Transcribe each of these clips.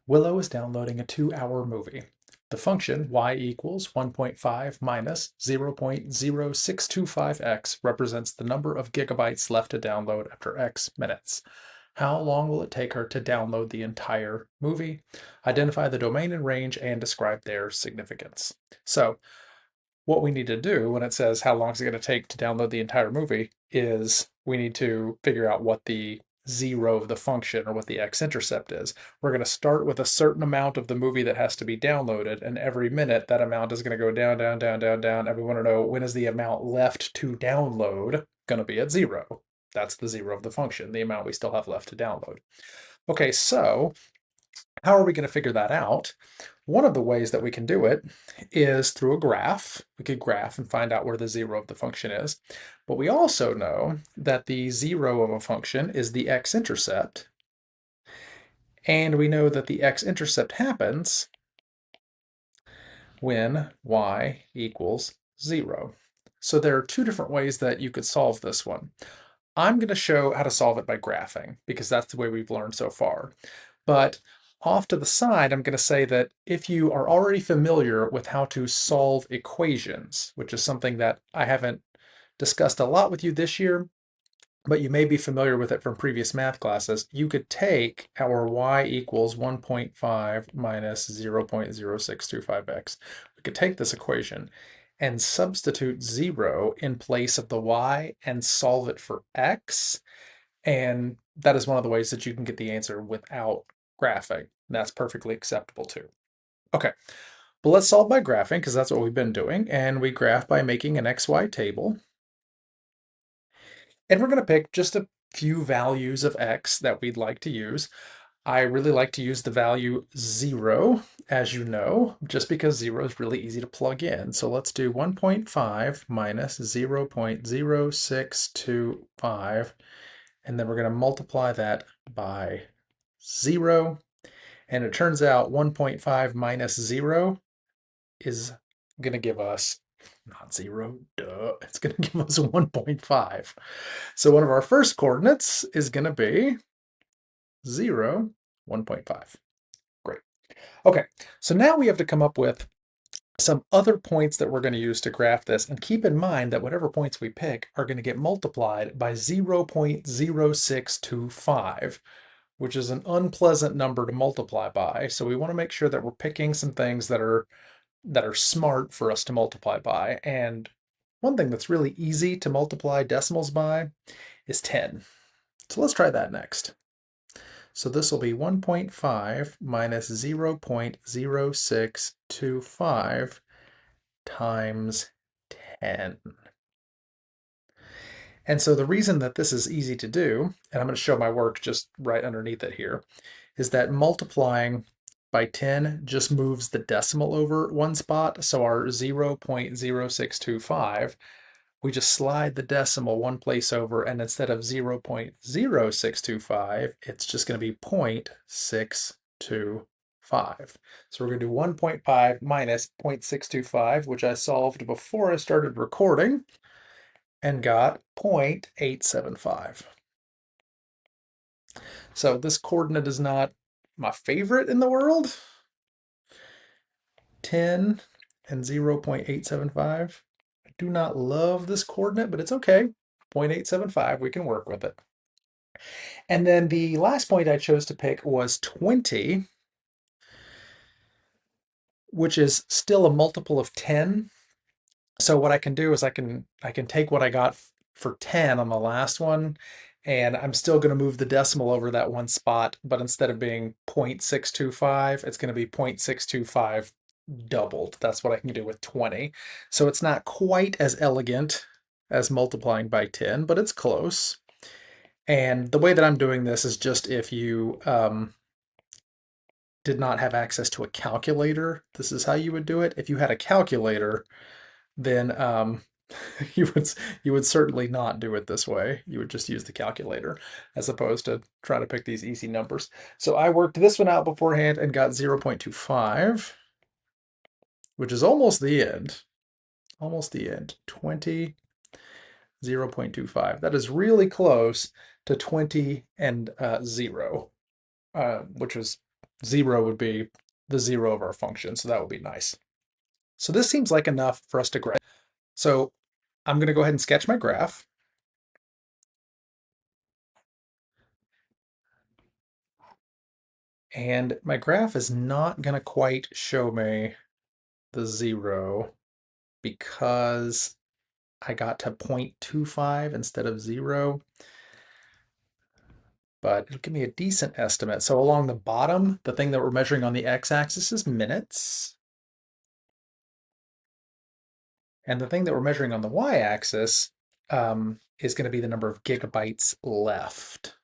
Willow is downloading a 2-hour movie. The function y equals 1.5 minus 0.0625x represents the number of gigabytes left to download after x minutes. How long will it take her to download the entire movie? Identify the domain and range and describe their significance. So what we need to do when it says how long is it going to take to download the entire movie is we need to figure out what the zero of the function or what the x-intercept is. We're going to start with a certain amount of the movie that has to be downloaded, and every minute that amount is going to go down, down, down, down, down, and we want to know when is the amount left to download going to be at 0. That's the zero of the function, the amount we still have left to download. Okay, so how are we going to figure that out? One of the ways that we can do it is through a graph. We could graph and find out where the zero of the function is. But we also know that the zero of a function is the x-intercept. And we know that the x-intercept happens when y equals 0. So there are two different ways that you could solve this one. I'm going to show how to solve it by graphing because that's the way we've learned so far. But off to the side, I'm going to say that if you are already familiar with how to solve equations, which is something that I haven't discussed a lot with you this year, but you may be familiar with it from previous math classes, you could take our y equals 1.5 minus 0.0625x. We could take this equation and substitute 0 in place of the y and solve it for x. And that is one of the ways that you can get the answer without graphing. That's perfectly acceptable too. Okay, but let's solve by graphing because that's what we've been doing. And we graph by making an XY table. And we're going to pick just a few values of x that we'd like to use. I really like to use the value 0, as you know, just because 0 is really easy to plug in. So let's do 1.5 minus 0.0625, and then we're going to multiply that by 0. And it turns out 1.5 minus 0 is going to give us, not 0, duh, it's going to give us 1.5. So one of our first coordinates is going to be 0, 1.5. Great. Okay, so now we have to come up with some other points that we're going to use to graph this, and keep in mind that whatever points we pick are going to get multiplied by 0.0625, which is an unpleasant number to multiply by. So we want to make sure that we're picking some things that are smart for us to multiply by. And one thing that's really easy to multiply decimals by is 10. So let's try that next. So this will be 1.5 minus 0.0625 times 10. And so the reason that this is easy to do, and I'm going to show my work just right underneath it here, is that multiplying by 10 just moves the decimal over one spot. So our 0.0625, we just slide the decimal one place over, and instead of 0.0625, it's just going to be 0.625. So we're going to do 1.5 minus 0.625, which I solved before I started recording, and got 0.875. So this coordinate is not my favorite in the world. 10 and 0.875. I do not love this coordinate, but it's okay. 0.875, we can work with it. And then the last point I chose to pick was 20, which is still a multiple of 10. So what I can do is I can take what I got for 10 on the last one, and I'm still going to move the decimal over that one spot, but instead of being 0.625, it's going to be 0.625 doubled. That's what I can do with 20. So it's not quite as elegant as multiplying by 10, but it's close. And the way that I'm doing this is just if you did not have access to a calculator, this is how you would do it. If you had a calculator, then you would certainly not do it this way. You would just use the calculator as opposed to trying to pick these easy numbers. So I worked this one out beforehand and got 0.25, which is almost the end. Almost the end. 20, 0.25. That is really close to 20 and 0, which was 0 would be the 0 of our function, so that would be nice. So this seems like enough for us to graph. So I'm going to go ahead and sketch my graph. And my graph is not going to quite show me the 0 because I got to 0.25 instead of 0. But it'll give me a decent estimate. So along the bottom, the thing that we're measuring on the x-axis is minutes. And the thing that we're measuring on the y-axis is going to be the number of gigabytes left.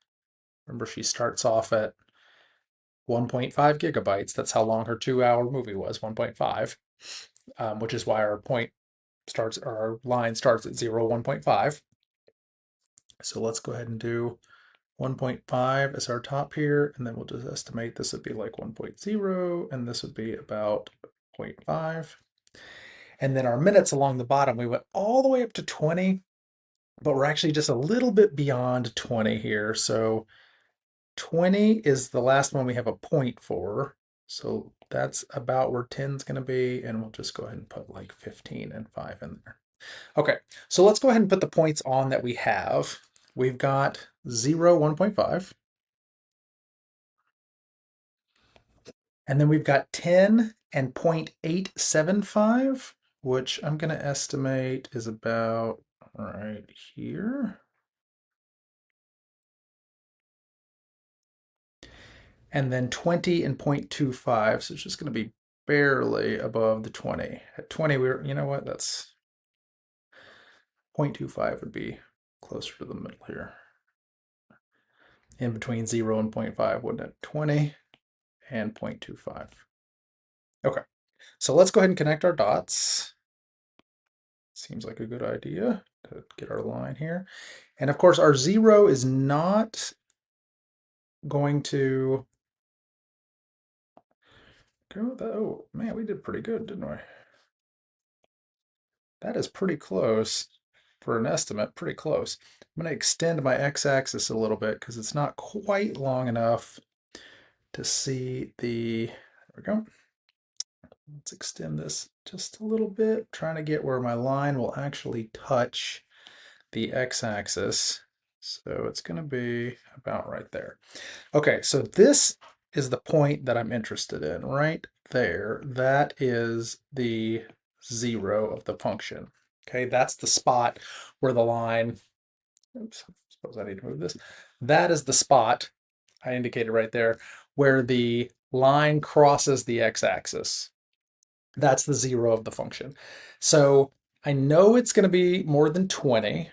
Remember, she starts off at 1.5 gigabytes. That's how long her 2-hour movie was, 1.5, which is why our line starts at 0, 1.5. So let's go ahead and do 1.5 as our top here, and then we'll just estimate this would be like 1.0, and this would be about 0.5. And then our minutes along the bottom, we went all the way up to 20, but we're actually just a little bit beyond 20 here. So 20 is the last one we have a point for. So that's about where 10 is going to be, and we'll just go ahead and put like 15 and 5 in there. Okay, so let's go ahead and put the points on that we have. We've got 0, 1.5. And then we've got 10 and 0.875, which I'm going to estimate is about right here. And then 20 and 0.25, so it's just going to be barely above the 20. At 20, you know what, that's 0.25 would be closer to the middle here. In between 0 and 0.5, wouldn't it? 20 and 0.25. Okay, so let's go ahead and connect our dots. Seems like a good idea to get our line here. And of course, our 0 is not going to go with that. Oh, man, we did pretty good, didn't we? That is pretty close for an estimate, pretty close. I'm going to extend my x-axis a little bit because it's not quite long enough to see the, there we go. Let's extend this just a little bit, trying to get where my line will actually touch the x-axis. So it's going to be about right there. Okay, so this is the point that I'm interested in right there. That is the 0 of the function. Okay, that's the spot where the line, oops, suppose I need to move this. That is the spot I indicated right there where the line crosses the x-axis. That's the 0 of the function. So I know it's going to be more than 20.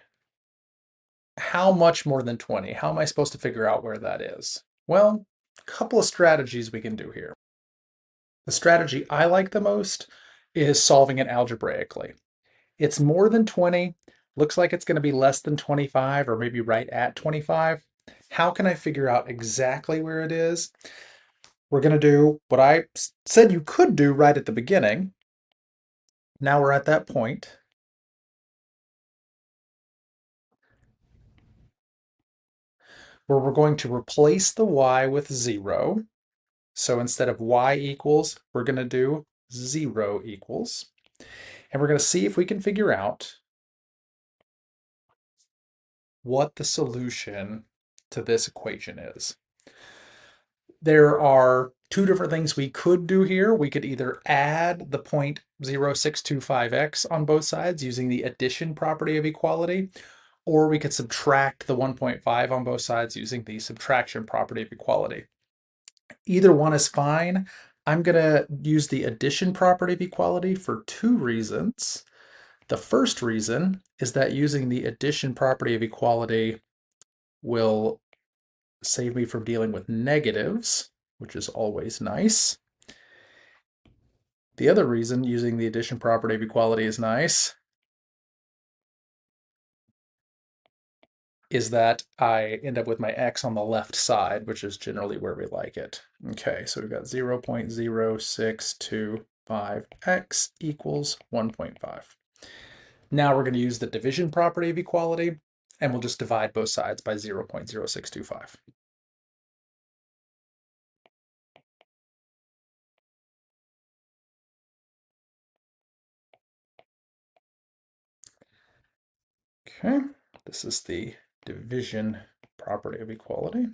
How much more than 20? How am I supposed to figure out where that is? Well, a couple of strategies we can do here. The strategy I like the most is solving it algebraically. It's more than 20, looks like it's going to be less than 25 or maybe right at 25. How can I figure out exactly where it is? We're going to do what I said you could do right at the beginning. Now we're at that point. Where we're going to replace the y with 0. So instead of y equals, we're going to do 0 equals. And we're going to see if we can figure out what the solution to this equation is. There are two different things we could do here. We could either add the 0.0625x on both sides using the addition property of equality, or we could subtract the 1.5 on both sides using the subtraction property of equality. Either one is fine. I'm going to use the addition property of equality for two reasons. The first reason is that using the addition property of equality will save me from dealing with negatives, which is always nice. The other reason using the addition property of equality is nice is that I end up with my x on the left side, which is generally where we like it. Okay, so we've got 0.0625x equals 1.5. Now we're going to use the division property of equality, and we'll just divide both sides by 0.0625. Okay, this is the division property of equality.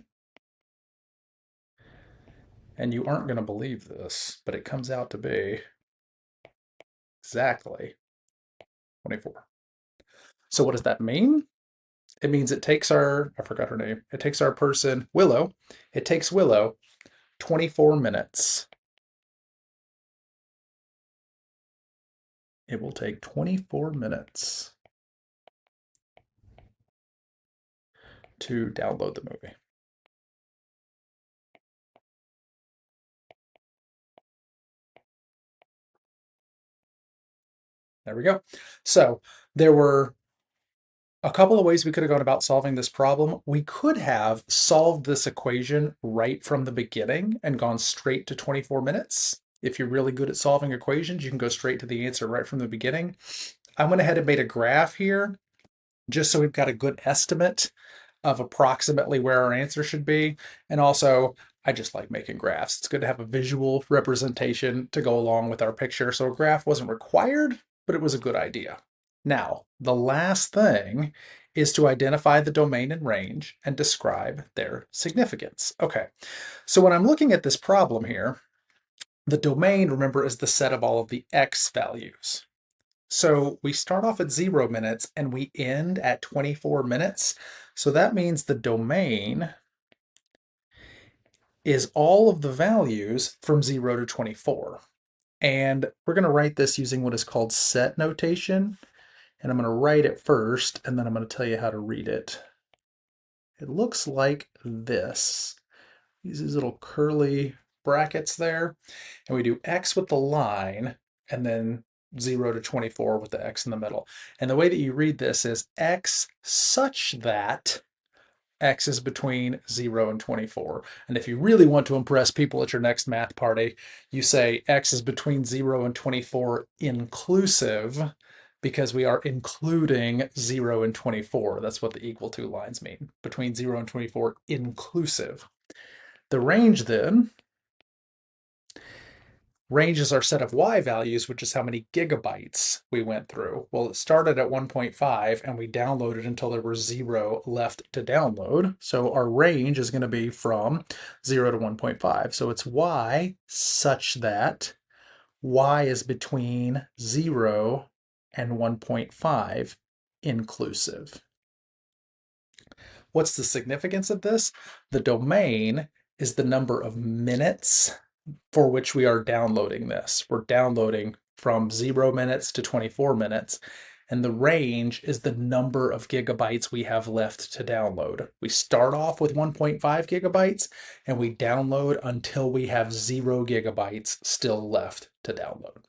And you aren't going to believe this, but it comes out to be exactly 24. So what does that mean? It means it takes I forgot her name. It takes our person, Willow. It takes Willow 24 minutes. It will take 24 minutes to download the movie. There we go. So there were a couple of ways we could have gone about solving this problem. We could have solved this equation right from the beginning and gone straight to 24 minutes. If you're really good at solving equations, you can go straight to the answer right from the beginning. I went ahead and made a graph here just so we've got a good estimate of approximately where our answer should be. And also, I just like making graphs. It's good to have a visual representation to go along with our picture. So a graph wasn't required, but it was a good idea. Now, the last thing is to identify the domain and range and describe their significance. Okay, so when I'm looking at this problem here, the domain, remember, is the set of all of the x values. So we start off at 0 minutes and we end at 24 minutes. So that means the domain is all of the values from 0 to 24. And we're going to write this using what is called set notation. And I'm going to write it first, and then I'm going to tell you how to read it. It looks like this. These little curly brackets there. And we do x with the line, and then 0 to 24 with the x in the middle. And the way that you read this is x such that x is between 0 and 24. And if you really want to impress people at your next math party, you say x is between 0 and 24 inclusive, because we are including 0 and 24. That's what the equal to lines mean. Between 0 and 24 inclusive. The range then, range is our set of y values, which is how many gigabytes we went through. Well, it started at 1.5 and we downloaded until there were 0 left to download. So our range is going to be from 0 to 1.5. So it's y such that y is between 0 and 1.5 inclusive. What's the significance of this? The domain is the number of minutes for which we are downloading this. We're downloading from 0 minutes to 24 minutes. And the range is the number of gigabytes we have left to download. We start off with 1.5 gigabytes and we download until we have 0 gigabytes still left to download.